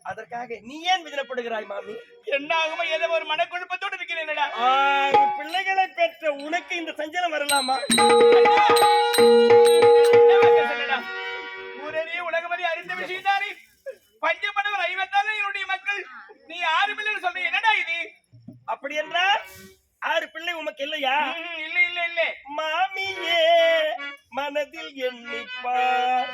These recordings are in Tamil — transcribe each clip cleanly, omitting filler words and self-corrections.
அதற்காக நீ ஏன் விதனப்படுகிறாய் மாமி? என்ன ஆகுமோ ஏதோ ஒரு மனக்குழப்பத்தோடு இருக்கிறேன்டா. பிள்ளைகளை பெற்ற உனக்கு இந்த சஞ்சலம் வரலாமா? ஊரே உலகமதி அறிந்த விஷயத்தாரி பஞ்சமனவர் ஐவத்தாலும் என்னுடைய மக்கள் நீ 6 பிள்ளை சொல்ற என்னடா இது? அப்படி என்றால் 6 பிள்ளை உமக்கு இல்லையா? இல்ல இல்ல இல்ல மாமியே மனதில் எண்ணிப்பார்.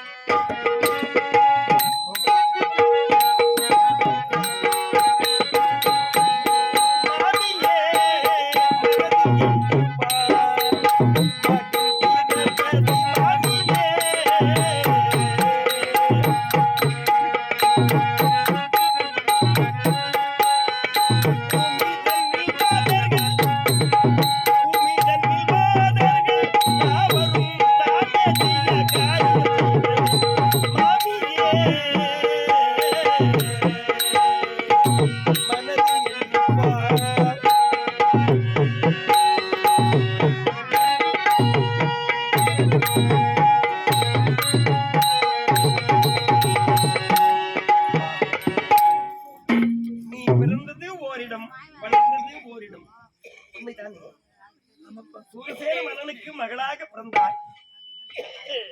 மகளாக பிறந்தாய்.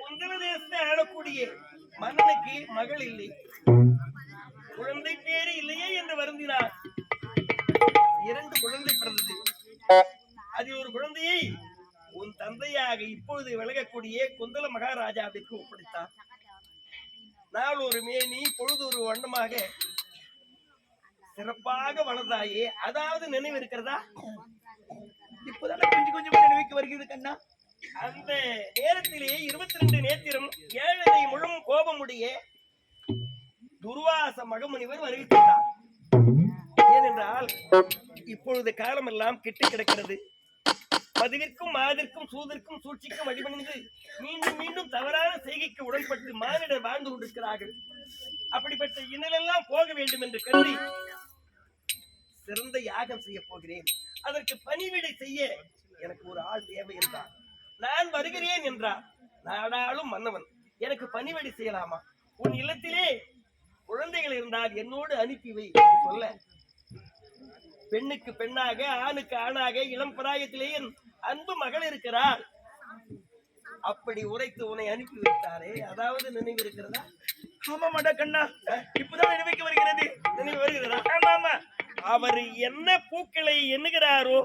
குந்தல தேசத்தை ஆளக்கூடிய மன்னனுக்கு மகள் இல்லை, குழந்தை பேரு இல்லையே என்று வருந்தினார். 2 குழந்தை பிறந்தது. அதில் ஒரு குழந்தையை உன் தந்தையாக இப்பொழுது விலகக்கூடிய குந்தல மகாராஜாவிற்கு ஒப்படைத்தார். நாள் ஒரு மேனி பொழுது ஒரு வண்ணமாக சிறப்பாக வளர்ந்தாயே, அதாவது நினைவு இருக்கிறதா? இப்போதான் கொஞ்சம் கொஞ்சம் நினைவுக்கு வருகிறது கண்ணா. அந்த நேரத்திலே 22 நேத்திரம் 7 முழும் கோபமுடைய துர்வாச மகமுனிவர் வருகை தந்தார். ஏனென்றால் இப்பொழுது காலமெல்லாம் கெட்டு கிடக்கிறது. பதிவிற்கும் மாதிற்கும் சூதிற்கும் சூழ்ச்சிக்கும் வழிபணிந்து மீண்டும் மீண்டும் தவறான செய்கைக்கு உடன்பட்டு மானிடர் வாழ்ந்து கொண்டிருக்கிறார்கள். அப்படிப்பட்ட இன்னலெல்லாம் போக வேண்டும் என்று கருதி சிறந்த யாகம் செய்ய போகிறேன். அதற்கு பணிவிடை செய்ய எனக்கு ஒரு ஆள் தேவை என்றார். நான் வருகிறேன் என்றார். நாடாளும் மன்னவன் எனக்கு பணிவிடை செய்யலாமா? உன் இல்லத்திலே குழந்தைகள் இருந்தால் என்னோடு அனுப்பி வை சொல்ல, பெண்ணுக்கு பெண்ணாக ஆணுக்கு ஆணாக இளம் பிராயத்திலே என் அன்பு மகள் இருக்கிறார். அப்படி உரைத்து உன்னை அனுப்பி வைத்தாரே, அதாவது நினைவு இருக்கிறதா? ஆமா மாட்டா கண்ணா, இப்பதான் நினைவுக்கு வருகிறது. நினைவு வருகிறதா? ஆமா ஆமா. அவர் என்ன பூக்களை எண்ணுகிறாரோ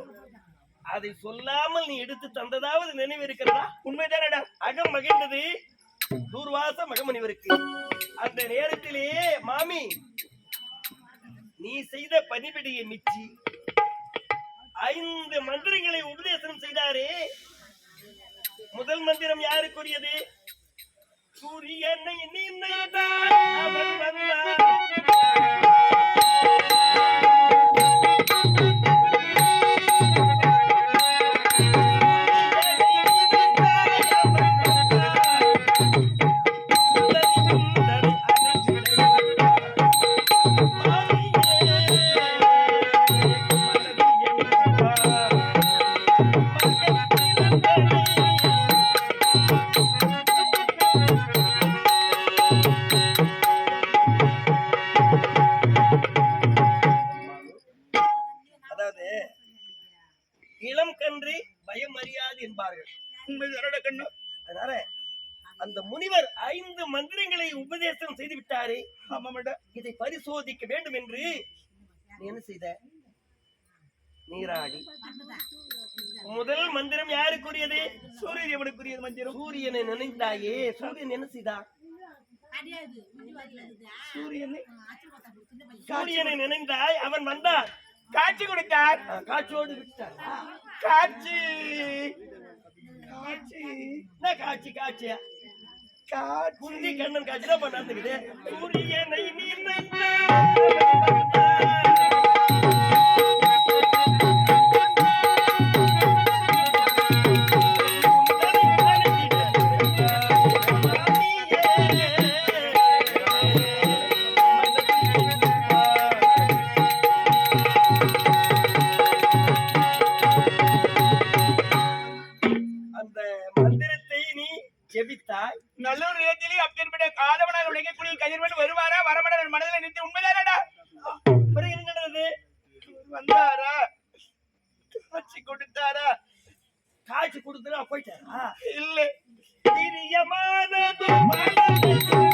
அதை சொல்லாமல் நீ எடுத்து தந்ததாவது நினைவு இருக்கிறதா? உண்மைதானடா. அகம் மகிழ்ந்தது தூர்வாச மகமுனிவருக்கு. அந்த நேரத்திலே மாமி நீ செய்த பணிவிடையை மிச்சி 5 மந்திரங்களை உபதேசம் செய்தாரே. முதல் மந்திரம் யாருக்குரியது? சூரியனை நினைத்தான் அவன் வந்தான். இளம் கன்று பயம் அறியாது என்பார்கள். அதனால அந்த முனிவர் 5 மந்திரங்களை உபதேசம் செய்து விட்டாரே. இதை பரிசோதிக்க வேண்டும் என்று நீ என்ன செய்த? நீராடி. முதல் மந்திரம் யாருக்குரியது? சூரியனுக்குரியது மந்திரம். சூரியனை நினைந்தாயே. சூரியன் என்ன செய்தார்? சூரியனை நினைந்தாய், அவன் வந்தார், காட்சி கொடுத்தார். காட்சியோடு விட்டார். காட்சி காட்சி என்ன காட்சி? காட்சியா? குந்தி கண்ணன் காட்சி தான் பண்ணாந்துக்குது. சூரியனை ஜெபித்தாய். நல்லூர் இடத்திலே அப்பேற்பட்ட காதவனால் உடைக்கக்கூடிய கதிர்வன் வருவாரா வரமடர் மனதில் நிறுத்தி உண்மைதானடா? கொடுத்தாரா? காட்சி கொடுத்துட்டு போயிட்டாரா? இல்ல பிரியமானது மனதில்